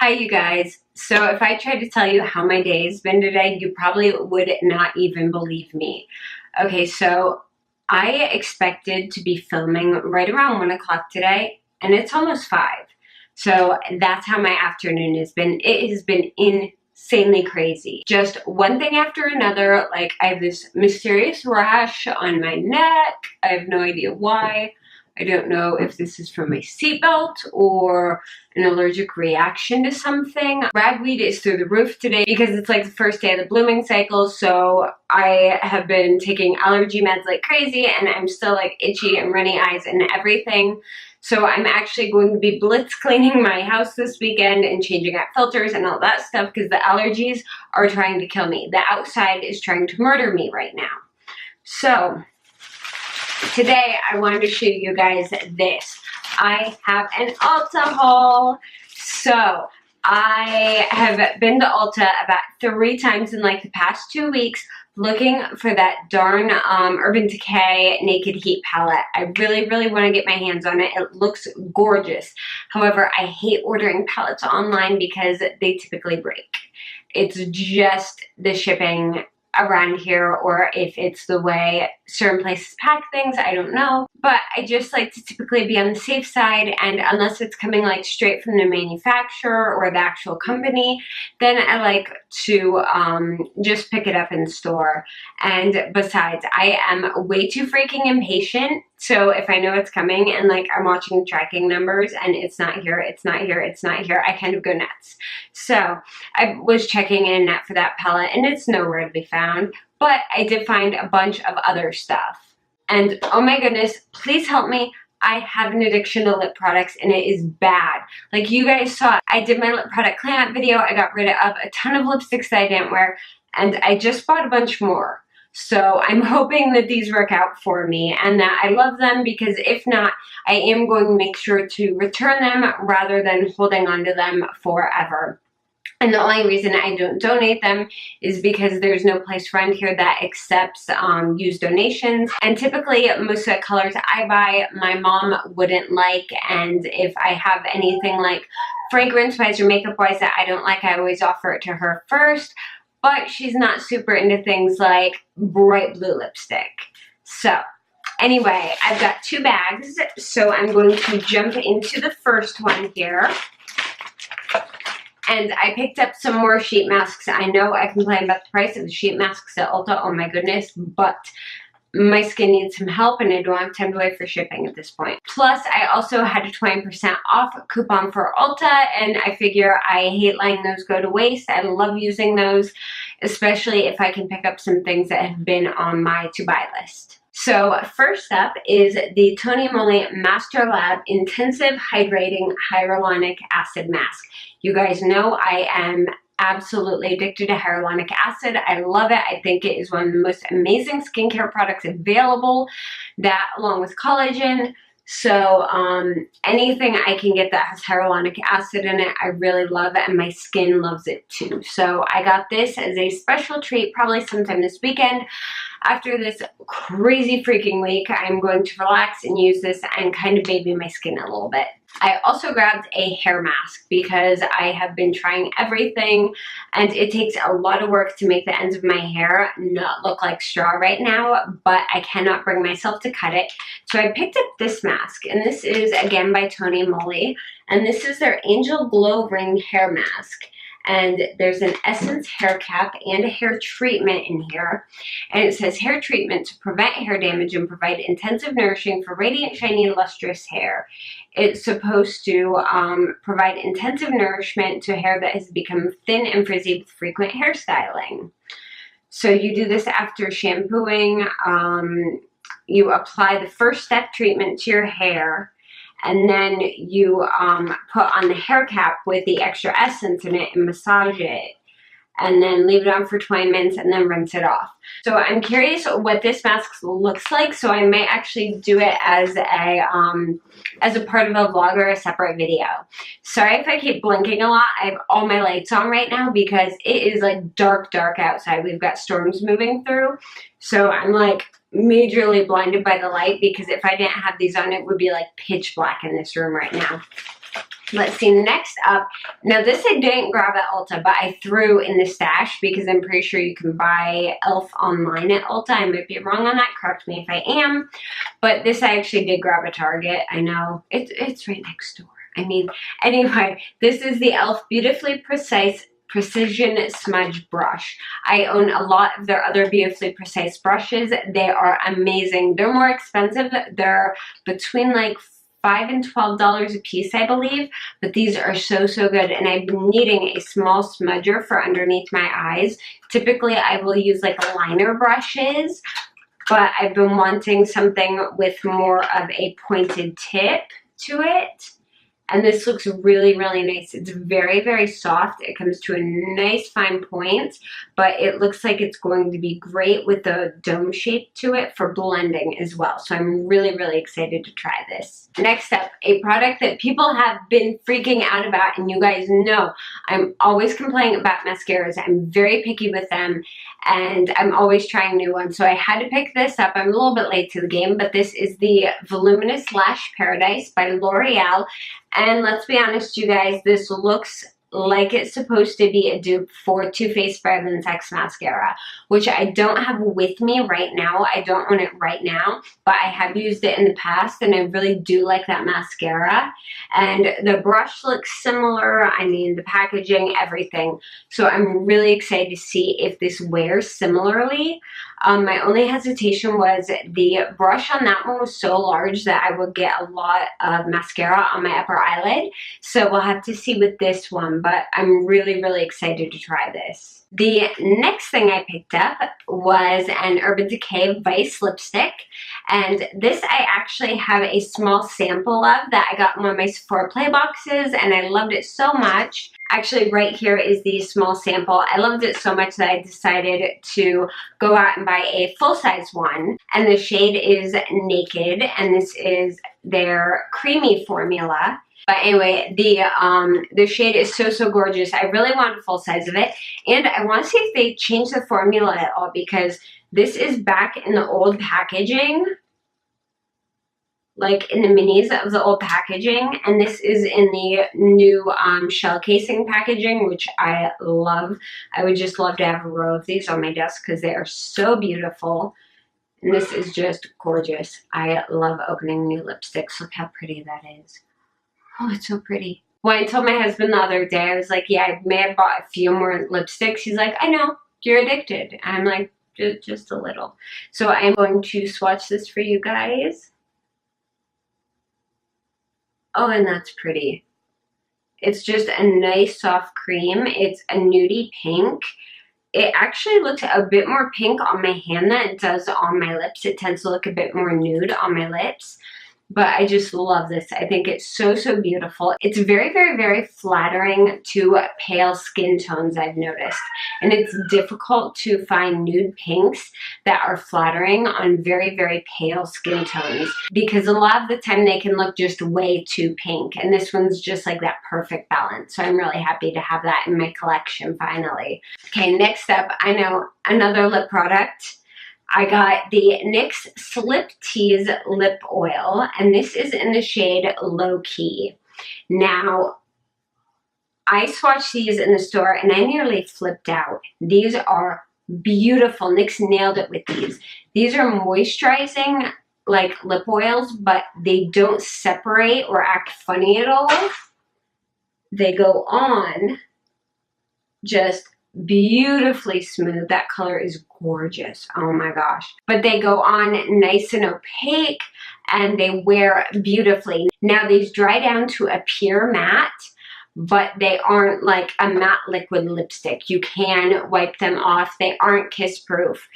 Hi, you guys. So if I tried to tell you how my day has been today, you probably would not even believe me. Okay, so I expected to be filming right around 1 o'clock today, and it's almost 5. So that's how my afternoon has been. It has been insanely crazy. Just one thing after another. Like, I have this mysterious rash on my neck. I have no idea why. I don't know if this is from my seatbelt or an allergic reaction to something. Ragweed is through the roof today because it's like the first day of the blooming cycle, so I have been taking allergy meds like crazy, and I'm still like itchy and runny eyes and everything. So I'm actually going to be blitz cleaning my house this weekend and changing out filters and all that stuff because the allergies are trying to kill me. The outside is trying to murder me right now. So today I wanted to show you guys this. I have an Ulta haul. So I have been to Ulta about 3 times in like the past 2 weeks looking for that darn Urban Decay Naked Heat palette. I really want to get my hands on it. It looks gorgeous. However, I hate ordering palettes online because they typically break. It's just the shipping around here, or if it's the way certain places pack things, I don't know. But I just like to typically be on the safe side, and unless it's coming like straight from the manufacturer or the actual company, then I like to just pick it up in store. And besides, I am way too freaking impatient. So if I know it's coming and like I'm watching tracking numbers and it's not here, it's not here, it's not here, I kind of go nuts. So I was checking in for that palette and it's nowhere to be found, but I did find a bunch of other stuff. And oh my goodness, please help me. I have an addiction to lip products and it is bad. Like you guys saw, I did my lip product cleanup video. I got rid of a ton of lipsticks that I didn't wear, and I just bought a bunch more. So I'm hoping that these work out for me and that I love them, because if not, I am going to make sure to return them rather than holding on to them forever. And the only reason I don't donate them is because there's no place around here that accepts used donations. And typically, most of the colors I buy, my mom wouldn't like. And if I have anything like fragrance-wise or makeup-wise that I don't like, I always offer it to her first. But she's not super into things like bright blue lipstick. So anyway, I've got 2 bags. So I'm going to jump into the first one here. And I picked up some more sheet masks. I know I complain about the price of the sheet masks at Ulta. Oh my goodness. But my skin needs some help and I don't have time to wait for shipping at this point. Plus, I also had a 20% off coupon for Ulta, and I figure I hate letting those go to waste. I love using those, especially if I can pick up some things that have been on my to-buy list. So first up is the Tony Moly Master Lab Intensive Hydrating Hyaluronic Acid Mask. You guys know I am absolutely addicted to hyaluronic acid. I love it. I think it is one of the most amazing skincare products available, that along with collagen. So anything I can get that has hyaluronic acid in it, I really love it, and my skin loves it too. So I got this as a special treat, probably sometime this weekend. After this crazy freaking week, I'm going to relax and use this and kind of baby my skin a little bit. I also grabbed a hair mask because I have been trying everything and it takes a lot of work to make the ends of my hair not look like straw right now, but I cannot bring myself to cut it. So I picked up this mask, and this is again by Tony Moly, and this is their Angel Glow Ring hair mask. And there's an essence hair cap and a hair treatment in here. And it says hair treatment to prevent hair damage and provide intensive nourishing for radiant, shiny, lustrous hair. It's supposed to provide intensive nourishment to hair that has become thin and frizzy with frequent hairstyling. So you do this after shampooing. You apply the first step treatment to your hair, and then you put on the hair cap with the extra essence in it and massage it. And then leave it on for 20 minutes and then rinse it off. So I'm curious what this mask looks like, so I might actually do it as a part of a vlog or a separate video. Sorry if I keep blinking a lot. I have all my lights on right now because it is like dark outside. We've got storms moving through. So I'm like majorly blinded by the light, because if I didn't have these on, it would be like pitch black in this room right now. Let's see, next up, now this I didn't grab at Ulta, but I threw in the stash because I'm pretty sure you can buy e.l.f. online at Ulta. I might be wrong on that, correct me if I am. But this I actually did grab at Target. I know, it's right next door. I mean, anyway, this is the e.l.f. Beautifully Precise Precision Smudge Brush. I own a lot of their other Beautifully Precise brushes. They are amazing. They're more expensive. They're between like $5 and $12 a piece, I believe, but these are so good, and I've been needing a small smudger for underneath my eyes. Typically, I will use like liner brushes, but I've been wanting something with more of a pointed tip to it. And this looks really nice. It's very soft. It comes to a nice fine point, but it looks like it's going to be great with the dome shape to it for blending as well. So I'm really excited to try this. Next up, a product that people have been freaking out about, and you guys know I'm always complaining about mascaras. I'm very picky with them, and I'm always trying new ones. So I had to pick this up. I'm a little bit late to the game, but this is the Voluminous Lash Paradise by L'Oreal. And let's be honest, you guys, this looks like it's supposed to be a dupe for Too Faced Better Than Sex mascara, which I don't have with me right now. I don't own it right now, but I have used it in the past, and I really do like that mascara. And the brush looks similar. I mean, the packaging, everything. So I'm really excited to see if this wears similarly. My only hesitation was the brush on that one was so large that I would get a lot of mascara on my upper eyelid. So we'll have to see with this one, but I'm really excited to try this. The next thing I picked up was an Urban Decay Vice lipstick, and this I actually have a small sample of that I got in one of my Sephora Play boxes, and I loved it so much. Actually, right here is the small sample. I loved it so much that I decided to go out and buy a full-size one, and the shade is Naked, and this is their creamy formula. But anyway, the shade is so gorgeous. I really want a full size of it, and I want to see if they change the formula at all, because this is back in the old packaging, like in the minis of the old packaging, and this is in the new shell casing packaging, which I love. I would just love to have a row of these on my desk because they are so beautiful. And this is just gorgeous. I love opening new lipsticks. Look how pretty that is. Oh, it's so pretty. When I told my husband the other day, I was like, yeah, I may have bought a few more lipsticks. He's like, I know, you're addicted. And I'm like, just a little. So I'm going to swatch this for you guys. Oh, and that's pretty. It's just a nice soft cream. It's a nudie pink. It actually looks a bit more pink on my hand than it does on my lips. It tends to look a bit more nude on my lips. But I just love this. I think it's so beautiful. It's very flattering to pale skin tones, I've noticed. And it's difficult to find nude pinks that are flattering on very pale skin tones, because a lot of the time they can look just way too pink. And this one's just like that perfect balance. So I'm really happy to have that in my collection finally. Okay, next up, I know another lip product. I got the NYX Slip Tease Lip Oil, and this is in the shade Low Key. Now, I swatched these in the store, and I nearly flipped out. These are beautiful. NYX nailed it with these. These are moisturizing, like lip oils, but they don't separate or act funny at all. They go on just beautifully smooth. That color is gorgeous. Oh my gosh. But they go on nice and opaque, and they wear beautifully. Now these dry down to a pure matte, but they aren't like a matte liquid lipstick. You can wipe them off. They aren't kiss proof.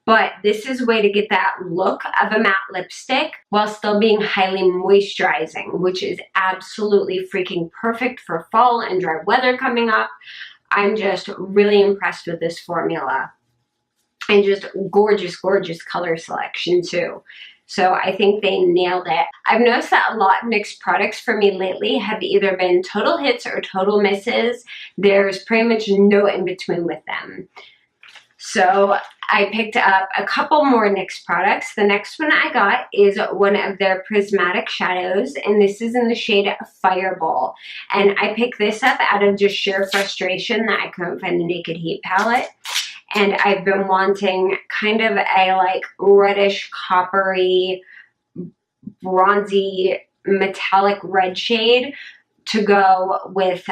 But this is a way to get that look of a matte lipstick while still being highly moisturizing, which is absolutely freaking perfect for fall and dry weather coming up. I'm just really impressed with this formula, and just gorgeous color selection too. So I think they nailed it. I've noticed that a lot of NYX products for me lately have either been total hits or total misses. There's pretty much no in between with them. So I picked up a couple more NYX products. The next one I got is one of their prismatic shadows, and this is in the shade Fireball. And I picked this up out of just sheer frustration that I couldn't find the Naked Heat palette. And I've been wanting kind of a like reddish, coppery, bronzy, metallic red shade to go with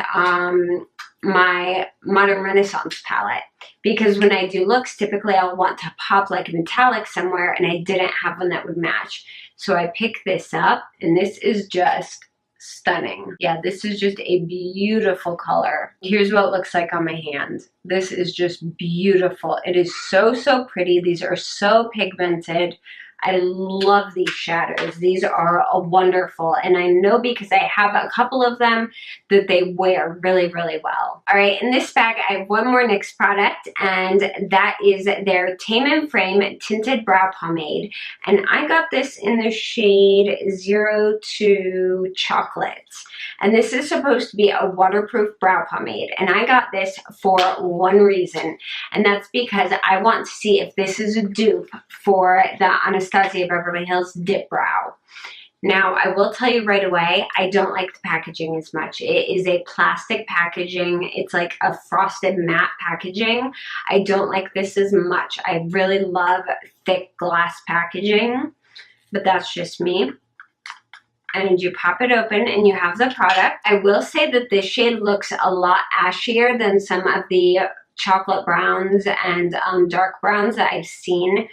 my Modern Renaissance palette, because when I do looks, typically I'll want to pop like a metallic somewhere, and I didn't have one that would match. So I picked this up, and this is just stunning. Yeah, this is just a beautiful color. Here's what it looks like on my hand. This is just beautiful. It is so, so pretty. These are so pigmented. I love these shadows. These are wonderful. And I know because I have a couple of them that they wear really, really well. All right, in this bag, I have one more NYX product, and that is their Tame and Frame Tinted Brow Pomade. And I got this in the shade 02 Chocolate. And this is supposed to be a waterproof brow pomade. And I got this for one reason, and that's because I want to see if this is a dupe for the Anastasia Beverly Hills Dip Brow. Now, I will tell you right away, I don't like the packaging as much. It is a plastic packaging. It's like a frosted matte packaging. I don't like this as much. I really love thick glass packaging, but that's just me. And you pop it open and you have the product. I will say that this shade looks a lot ashier than some of the chocolate browns and dark browns that I've seen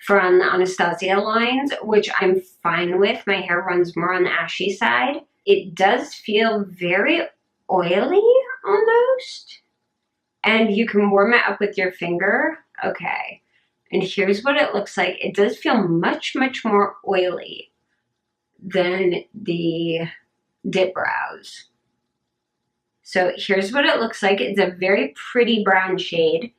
from the Anastasia lines, which I'm fine with. My hair runs more on the ashy side. It does feel very oily almost. And you can warm it up with your finger. Okay. And here's what it looks like. It does feel much, much more oily than the dip brows. So here's what it looks like. It's a very pretty brown shade,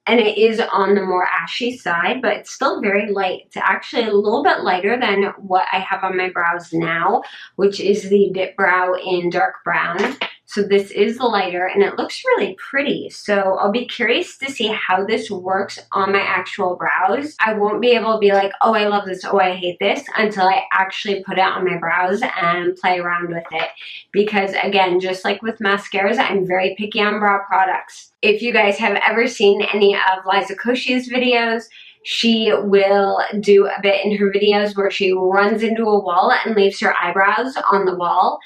and it is on the more ashy side, but it's still very light. It's actually a little bit lighter than what I have on my brows now, which is the dip brow in dark brown. So this is lighter, and it looks really pretty. So I'll be curious to see how this works on my actual brows. I won't be able to be like, oh, I love this, oh, I hate this, until I actually put it on my brows and play around with it. Because again, just like with mascaras, I'm very picky on brow products. If you guys have ever seen any of Liza Koshy's videos, she will do a bit in her videos where she runs into a wall and leaves her eyebrows on the wall.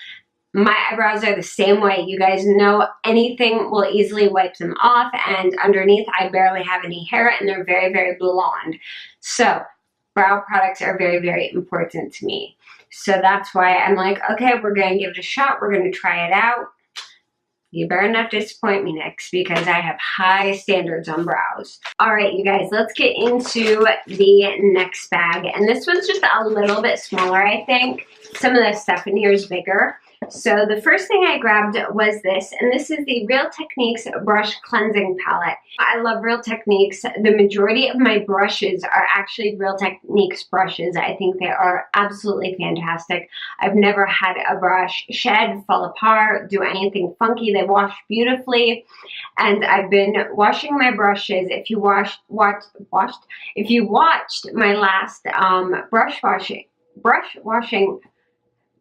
My eyebrows are the same way. You guys know anything will easily wipe them off, and underneath I barely have any hair, and they're very, very blonde. So brow products are very, very important to me. So that's why I'm like, okay, we're going to give it a shot. We're going to try it out. You better not disappoint me, NYX, because I have high standards on brows. All right, you guys, let's get into the next bag. And this one's just a little bit smaller, I think. Some of the stuff in here is bigger. So the first thing I grabbed was this, and this is the Real Techniques Brush Cleansing Palette. I love Real Techniques. The majority of my brushes are actually Real Techniques brushes. I think they are absolutely fantastic. I've never had a brush shed, fall apart, do anything funky. They wash beautifully, and I've been washing my brushes. If you watched my last brush washing.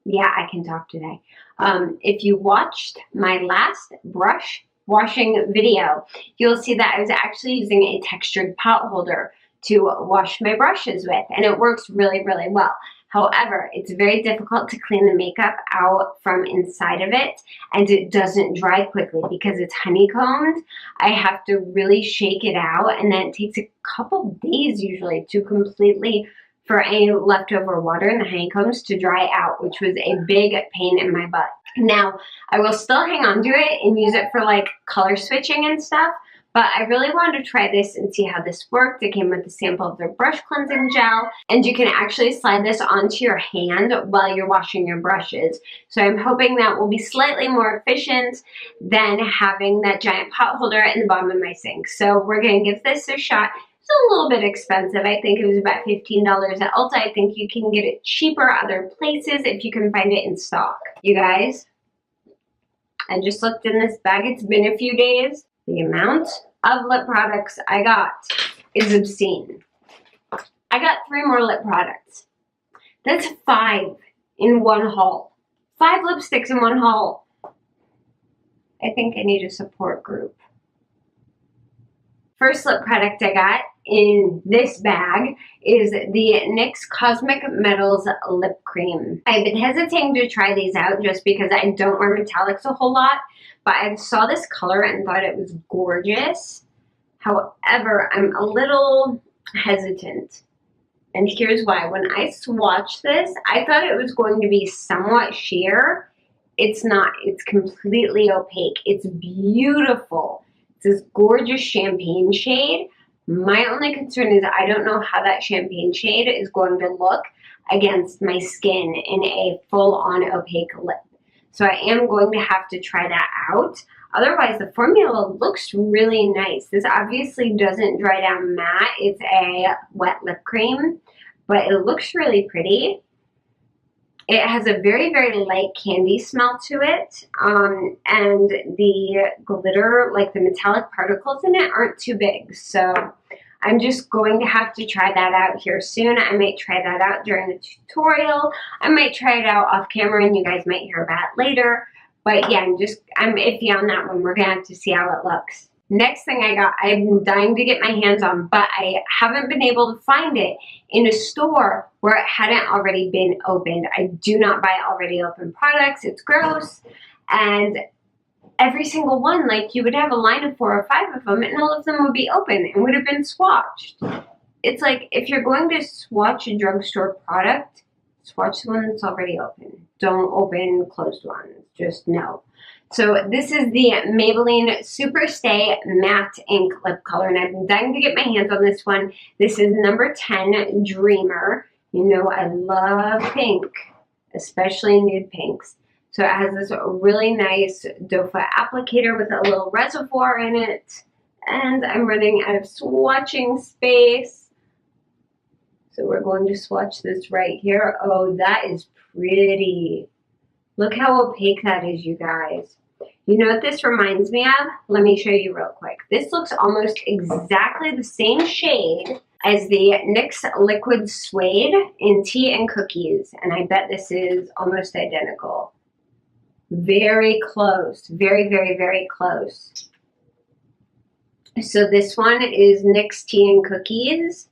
Yeah, I can talk today. If you watched my last brush washing video, you'll see that I was actually using a textured pot holder to wash my brushes with, and it works really, really well. However, it's very difficult to clean the makeup out from inside of it, and it doesn't dry quickly because it's honeycombed. I have to really shake it out, and then it takes a couple days usually to completely for any leftover water in the honeycombs to dry out, which was a big pain in my butt. Now, I will still hang on to it and use it for like color switching and stuff, but I really wanted to try this and see how this worked. It came with a sample of their brush cleansing gel, and you can actually slide this onto your hand while you're washing your brushes. So I'm hoping that will be slightly more efficient than having that giant pot holder in the bottom of my sink. So we're gonna give this a shot. It's a little bit expensive. I think it was about $15 at Ulta. I think you can get it cheaper other places if you can find it in stock. You guys, I just looked in this bag. It's been a few days. The amount of lip products I got is obscene. I got 3 more lip products. That's 5 in one haul. 5 lipsticks in one haul. I think I need a support group. First lip product I got in this bag is the NYX Cosmic Metals Lip Cream. I've been hesitating to try these out just because I don't wear metallics a whole lot, but I saw this color and thought it was gorgeous. However, I'm a little hesitant. And here's why. When I swatched this, I thought it was going to be somewhat sheer. It's not. It's completely opaque. It's beautiful. It's this gorgeous champagne shade. My only concern is I don't know how that champagne shade is going to look against my skin in a full-on opaque lip. So I am going to have to try that out. Otherwise, the formula looks really nice. This obviously doesn't dry down matte. It's a wet lip cream, but it looks really pretty. It has a very, very light candy smell to it, and the glitter, like the metallic particles in it, aren't too big. So I'm just going to have to try that out here soon. I might try that out during the tutorial. I might try it out off camera, and you guys might hear about it later. But yeah, I'm iffy on that one. We're gonna have to see how it looks. Next thing I got, I've been dying to get my hands on, but I haven't been able to find it in a store where it hadn't already been opened. I do not buy already open products. It's gross. And every single one, like you would have a line of 4 or 5 of them and all of them would be open and would have been swatched. It's like if you're going to swatch a drugstore product, swatch the one that's already open. Don't open closed ones. Just no. So this is the Maybelline Super Stay Matte Ink Lip Color, and I've been dying to get my hands on this one. This is number 10, Dreamer. You know I love pink, especially nude pinks. So it has this really nice doe foot applicator with a little reservoir in it, and I'm running out of swatching space. So we're going to swatch this right here. Oh, that is pretty. Look how opaque that is, you guys. You know what this reminds me of? Let me show you real quick. This looks almost exactly the same shade as the NYX Liquid Suede in Tea and Cookies. And I bet this is almost identical. Very close. Very, very, very close. So this one is NYX Tea and Cookies.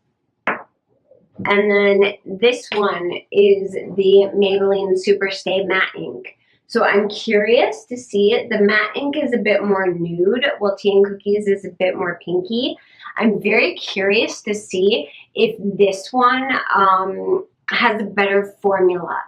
And then this one is the Maybelline Super Stay Matte Ink. So I'm curious to see it. The matte ink is a bit more nude, while Tea and Cookies is a bit more pinky. I'm very curious to see if this one has a better formula.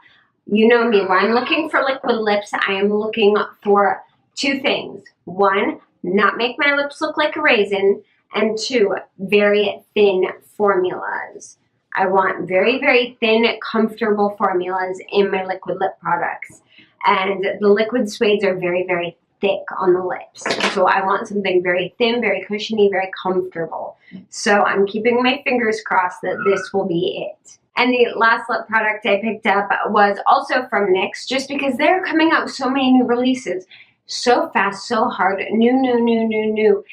You know me, when I'm looking for liquid lips, I am looking for 2 things. 1, not make my lips look like a raisin, and 2, very thin formulas. I want very, very thin, comfortable formulas in my liquid lip products. And the liquid suedes are very, very thick on the lips. So I want something very thin, very cushiony, very comfortable. So I'm keeping my fingers crossed that this will be it. And the last lip product I picked up was also from NYX, just because they're coming out with so many new releases. So fast, so hard, new.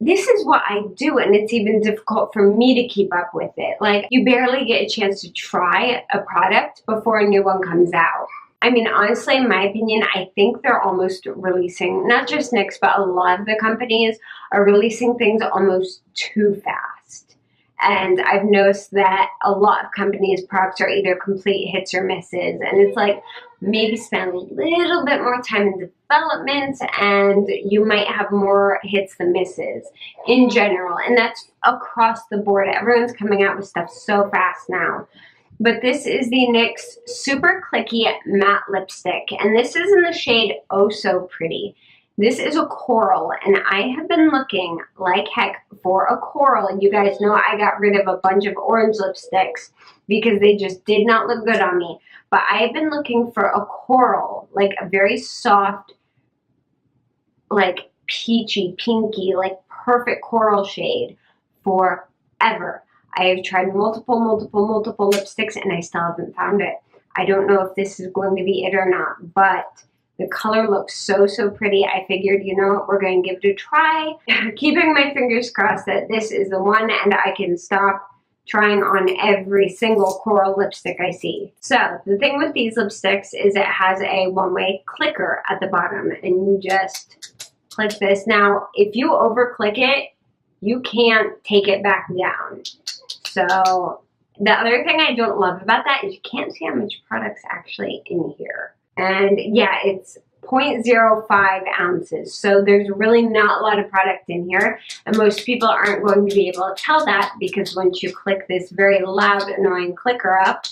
This is what I do, and it's even difficult for me to keep up with it. Like, you barely get a chance to try a product before a new one comes out. I mean, honestly, in my opinion, I think they're almost releasing, not just NYX, but a lot of the companies are releasing things almost too fast. And I've noticed that a lot of companies' products are either complete hits or misses. And it's like, maybe spend a little bit more time in development and you might have more hits than misses in general. And that's across the board. Everyone's coming out with stuff so fast now. But this is the NYX Super Clicky Matte Lipstick. And this is in the shade Oh So Pretty. This is a coral, and I have been looking like heck for a coral. You guys know I got rid of a bunch of orange lipsticks because they just did not look good on me. But I have been looking for a coral, like a very soft, like peachy, pinky, like perfect coral shade forever. I have tried multiple lipsticks and I still haven't found it. I don't know if this is going to be it or not, but The color looks so, so pretty. I figured, you know what, we're going to give it a try. Keeping my fingers crossed that this is the one and I can stop trying on every single coral lipstick I see. So the thing with these lipsticks is it has a one-way clicker at the bottom, and you just click this. Now, if you over click it, you can't take it back down. So the other thing I don't love about that is you can't see how much product's actually in here. And yeah, it's 0.05 ounces. So there's really not a lot of product in here. And most people aren't going to be able to tell that, because once you click this very loud, annoying clicker up,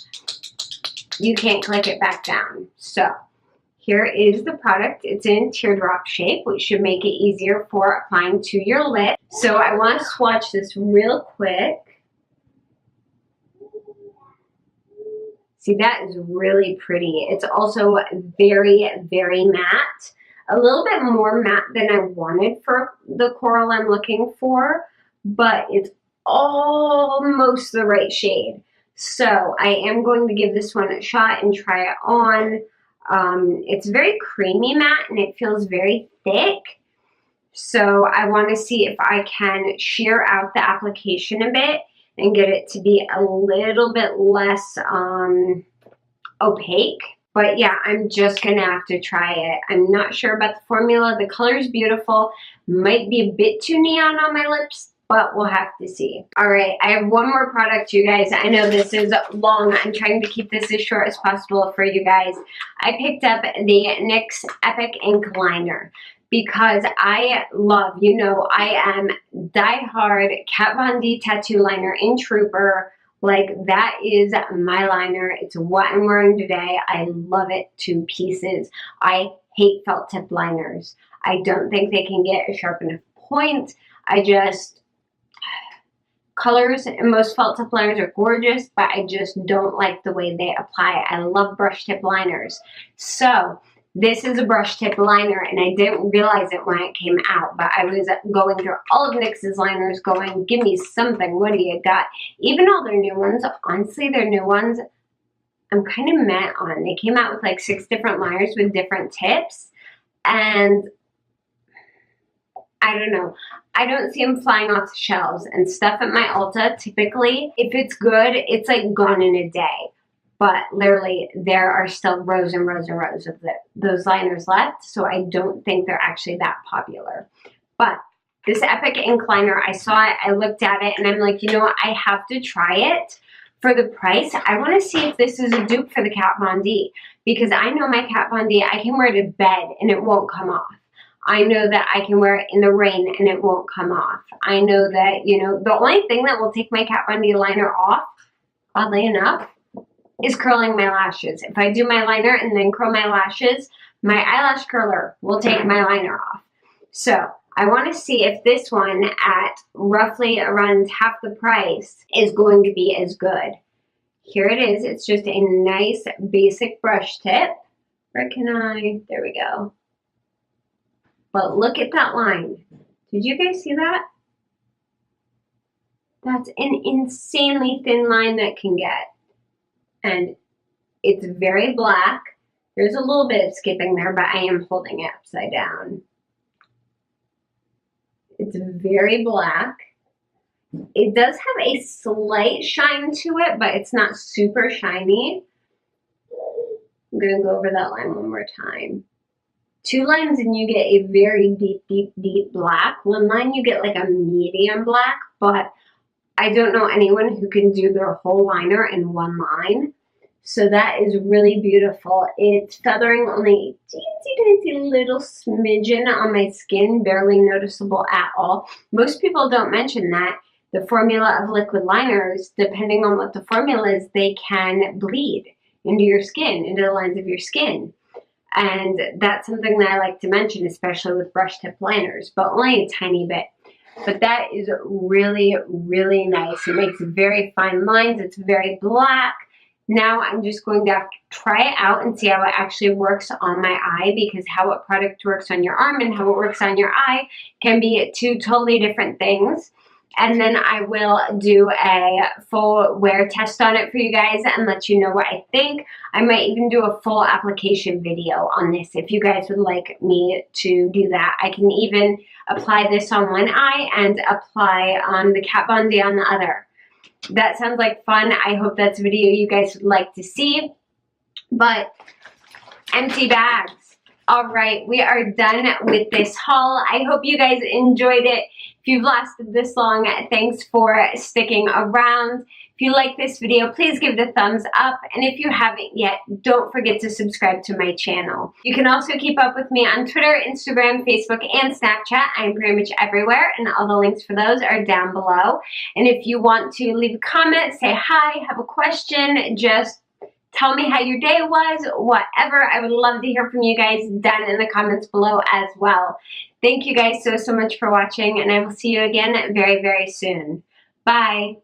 you can't click it back down. So here is the product. It's in teardrop shape, which should make it easier for applying to your lip. So I want to swatch this real quick. See, that is really pretty. It's also very, very matte. A little bit more matte than I wanted for the coral I'm looking for, but it's almost the right shade. So I am going to give this one a shot and try it on. It's very creamy matte and it feels very thick. So I want to see if I can shear out the application a bit and get it to be a little bit less opaque. But yeah, I'm just gonna have to try it. I'm not sure about the formula. The color is beautiful. Might be a bit too neon on my lips, but we'll have to see. All right, I have one more product, you guys. I know this is long. I'm trying to keep this as short as possible for you guys. I picked up the NYX Epic Ink Liner, because I love, you know, I am diehard Kat Von D tattoo liner in Trooper. Like, that is my liner. It's what I'm wearing today. I love it to pieces. I hate felt tip liners. I don't think they can get a sharp enough point. Colors in most felt tip liners are gorgeous, but I just don't like the way they apply. I love brush tip liners. So this is a brush tip liner, and I didn't realize it when it came out, but I was going through all of NYX's liners going, give me something, what do you got? Even all their new ones, honestly, their new ones, I'm kind of meh on. They came out with like 6 different liners with different tips, and I don't know. I don't see them flying off the shelves, and stuff at my Ulta, typically, if it's good, it's like gone in a day. But literally, there are still rows and rows and rows of those liners left, so I don't think they're actually that popular. But this Epic Ink Liner, I saw it, I looked at it, and I'm like, you know what, I have to try it. For the price, I want to see if this is a dupe for the Kat Von D, because I know my Kat Von D, I can wear it to bed and it won't come off. I know that I can wear it in the rain and it won't come off. I know that, you know, the only thing that will take my Kat Von D liner off, oddly enough, is curling my lashes. If I do my liner and then curl my lashes, my eyelash curler will take my liner off. So I want to see if this one at roughly around half the price is going to be as good. Here it is. It's just a nice basic brush tip. Where can I? There we go. But look at that line. Did you guys see that? That's an insanely thin line that can get. And it's very black. There's a little bit of skipping there, but I am holding it upside down. It's very black. It does have a slight shine to it, but it's not super shiny. I'm going to go over that line one more time. 2 lines and you get a very deep, deep, deep black. 1 line you get like a medium black, but I don't know anyone who can do their whole liner in 1 line. So that is really beautiful. It's feathering only a teensy little smidgen on my skin, barely noticeable at all. Most people don't mention that. The formula of liquid liners, depending on what the formula is, they can bleed into your skin, into the lines of your skin. And that's something that I like to mention, especially with brush tip liners, but only a tiny bit. But that is really, really nice. It makes very fine lines. It's very black. Now I'm just going to have to try it out and see how it actually works on my eye, because how a product works on your arm and how it works on your eye can be 2 totally different things. and then I will do a full wear test on it for you guys and let you know what I think. I might even do a full application video on this if you guys would like me to do that. I can even apply this on one eye and apply the Kat Von D on the other. That sounds like fun. I hope that's a video you guys would like to see. But empty bags. All right, we are done with this haul. I hope you guys enjoyed it. If you've lasted this long, thanks for sticking around. If you like this video, please give it a thumbs up. And if you haven't yet, don't forget to subscribe to my channel. You can also keep up with me on Twitter, Instagram, Facebook, and Snapchat. I'm pretty much everywhere, and all the links for those are down below. And if you want to leave a comment, say hi, have a question, just tell me how your day was, whatever. I would love to hear from you guys down in the comments below as well. Thank you guys so much for watching, and I will see you again very, very soon. Bye.